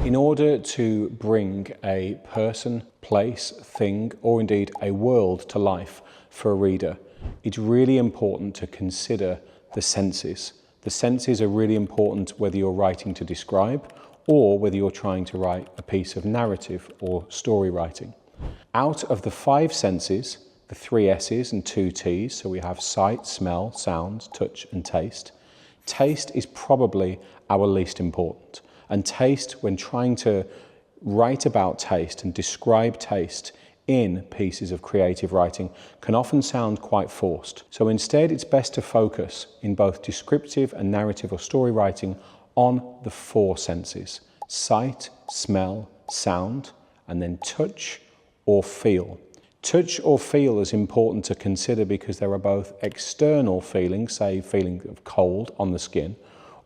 In order to bring a person, place, thing, or indeed a world to life for a reader, it's really important to consider the senses. The senses are really important whether you're writing to describe or whether you're trying to write a piece of narrative or story writing. Out of the 5 senses, the 3 S's and 2 T's, so we have sight, smell, sound, touch and taste. Taste is probably our least important. And taste, when trying to write about taste and describe taste in pieces of creative writing, can often sound quite forced. So instead, it's best to focus in both descriptive and narrative or story writing on the 4 senses: sight, smell, sound, and then touch or feel. Touch or feel is important to consider because there are both external feelings, say feeling of cold on the skin,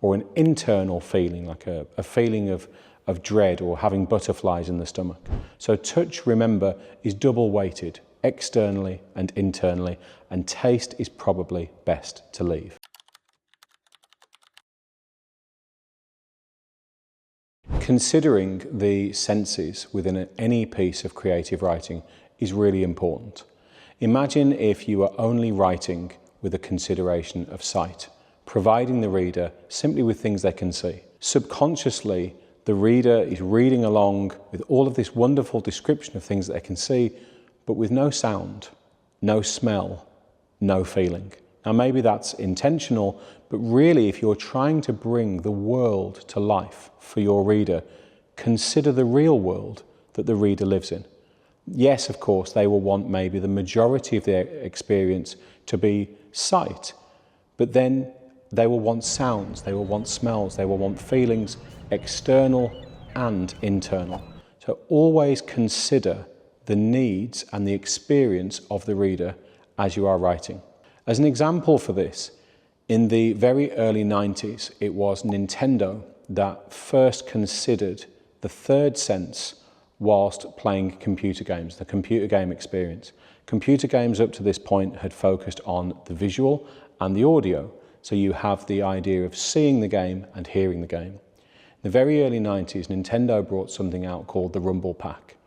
or an internal feeling, like a feeling of dread or having butterflies in the stomach. So touch, remember, is double weighted, externally and internally, and taste is probably best to leave. Considering the senses within any piece of creative writing is really important. Imagine if you are only writing with a consideration of sight, providing the reader simply with things they can see. Subconsciously, the reader is reading along with all of this wonderful description of things that they can see, but with no sound, no smell, no feeling. Now maybe that's intentional, but really if you're trying to bring the world to life for your reader, consider the real world that the reader lives in. Yes, of course, they will want maybe the majority of their experience to be sight, but then they will want sounds, they will want smells, they will want feelings, external and internal. So always consider the needs and the experience of the reader as you are writing. As an example for this, in the very early 90s, it was Nintendo that first considered the 3rd sense whilst playing computer games, the computer game experience. Computer games up to this point had focused on the visual and the audio. So you have the idea of seeing the game and hearing the game. In the very early 90s, Nintendo brought something out called the Rumble Pack.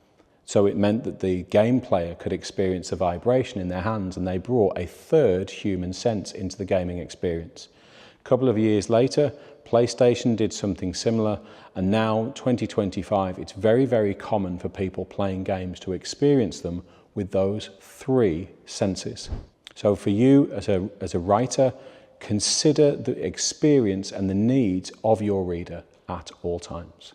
So it meant that the game player could experience a vibration in their hands, and they brought a 3rd human sense into the gaming experience. A couple of years later, PlayStation did something similar, and now, 2025, it's very, very common for people playing games to experience them with those 3 senses. So for you as a writer, consider the experience and the needs of your reader at all times.